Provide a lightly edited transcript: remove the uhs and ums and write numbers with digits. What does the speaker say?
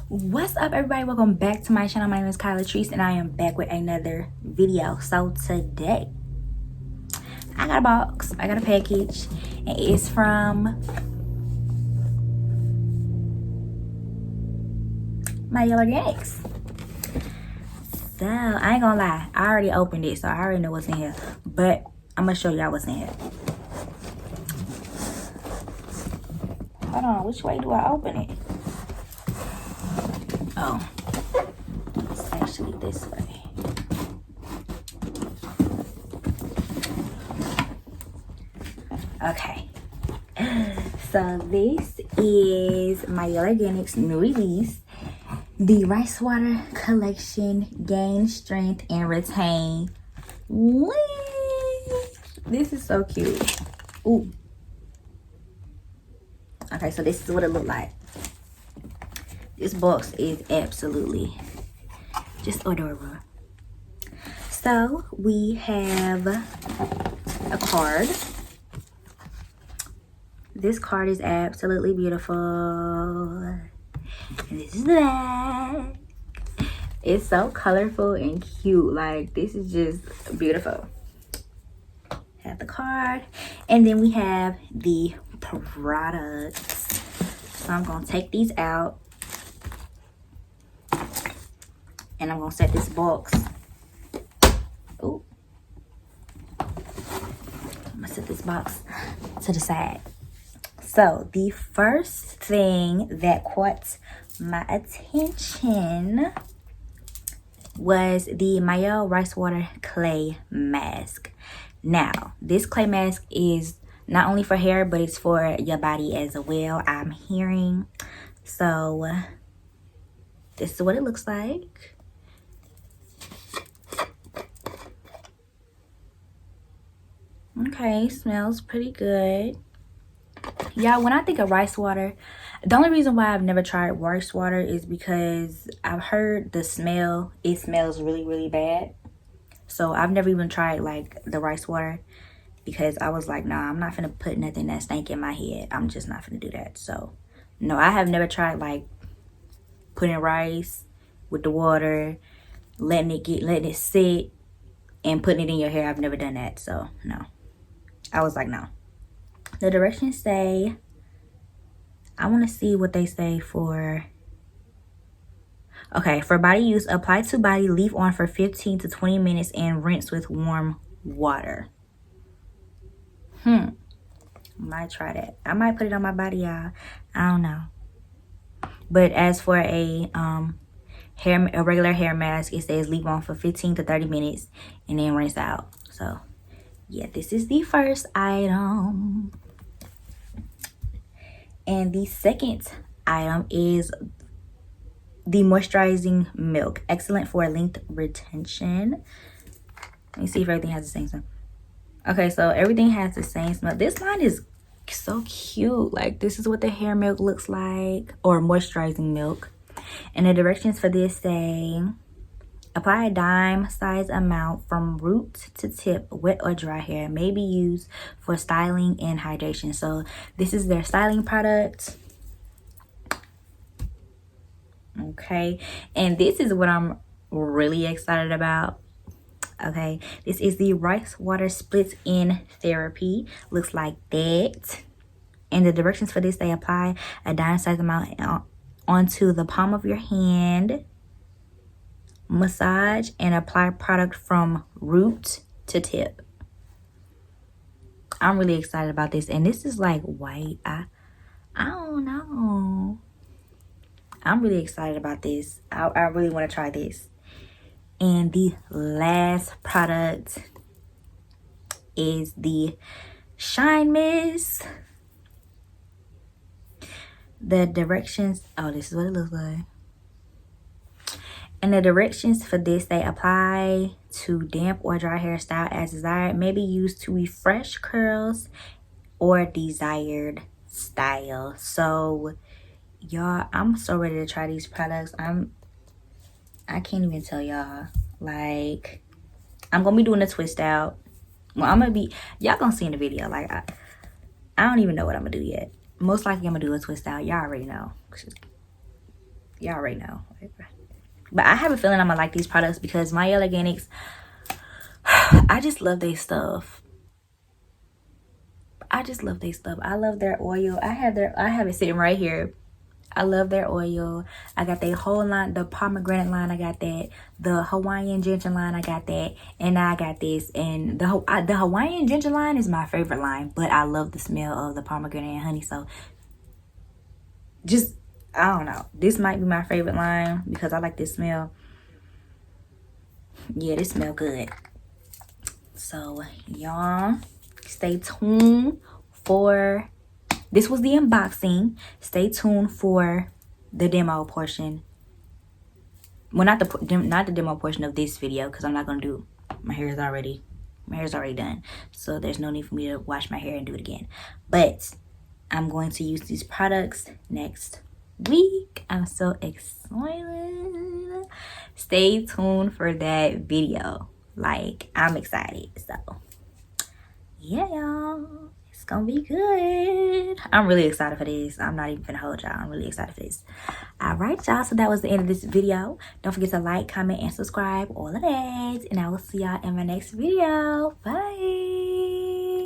What's up, everybody? Welcome back to my channel. My name is Kyla Treese and I am back with another video. So today I got a box, I got a package, and it's from Mielle Organics. So I ain't gonna lie, I already opened it, so I already know what's in here, but I'm gonna show y'all what's in here. Hold on, which way do I open it? Oh, it's actually this way. Okay, so this is Mielle Organics' new release, the Rice Water Collection Gain Strength and Retain. This is so cute. Ooh. Okay, so this is what it looked like. This box is absolutely just adorable. So we have a card. This card is absolutely beautiful. And this is the back. It's so colorful and cute. Like, this is just beautiful. Have the card. And then we have the products. So I'm going to take these out. And I'm going to set this box. Oh. I'm going to set this box to the side. So the first thing that caught my attention was the Mielle Rice Water Clay Mask. Now, this clay mask is not only for hair, but it's for your body as well, I'm hearing. So this is what it looks like. Okay, smells pretty good. Y'all, when I think of rice water, the only reason why I've never tried rice water is because I've heard the smell. It smells really, really bad. So I've never even tried like the rice water because I was like, nah, I'm not finna put nothing that stank in my head. I'm just not finna do that. So no, I have never tried like putting rice with the water, letting it sit and putting it in your hair. I've never done that. So no, I was like, no. The directions say, I want to see what they say for, okay, for body use, apply to body, leave on for 15 to 20 minutes and rinse with warm water. Might try that. I might put it on my body, y'all. I don't know. But as for a regular hair mask, it says leave on for 15 to 30 minutes and then rinse out. So yeah, this is the first item. And the second item is the moisturizing milk. Excellent for length retention. Let me see if everything has the same smell. Okay, so everything has the same smell. This line is so cute. Like, this is what the hair milk looks like, or moisturizing milk. And the directions for this say, apply a dime size amount from root to tip, wet or dry hair. May be used for styling and hydration. So this is their styling product. Okay, and this is what I'm really excited about. Okay, this is the Rice Water Splits In Therapy. Looks like that. And the directions for this, they apply a dime size amount onto the palm of your hand. Massage and apply product from root to tip. I'm really excited about this, and this is like white. I don't know. I'm really excited about this. I really want to try this. And the last product is the Shine Mist. The directions, oh, this is what it looks like. And the directions for this, they apply to damp or dry hairstyle as desired. May be used to refresh curls or desired style. So, y'all, I'm so ready to try these products. I can't even tell y'all. Like, I'm going to be doing a twist out. Well, y'all going to see in the video. Like, I don't even know what I'm going to do yet. Most likely, I'm going to do a twist out. Y'all already know. Y'all already know. But I have a feeling I'm gonna like these products because Mielle Organics, I just love their stuff. I just love their stuff. I love their oil. I have it sitting right here. I love their oil. I got their whole line, the pomegranate line. I got that. The Hawaiian ginger line. I got that. And now I got this. And the Hawaiian ginger line is my favorite line. But I love the smell of the pomegranate and honey. So just, I don't know. This might be my favorite line because I like this smell. Yeah, this smell good. So y'all, stay tuned for, this was the unboxing. Stay tuned for the demo portion. Well, not the demo portion of this video because I'm not gonna do, my hair is already done, so there's no need for me to wash my hair and do it again. But I'm going to use these products next week. I'm so excited. Stay tuned for that video. Like, I'm excited. So yeah, y'all, it's gonna be good. I'm really excited for this. I'm not even gonna hold y'all. I'm really excited for this. All right, y'all, so that was the end of this video. Don't forget to like, comment, and subscribe, all of that, and I will see y'all in my next video. Bye.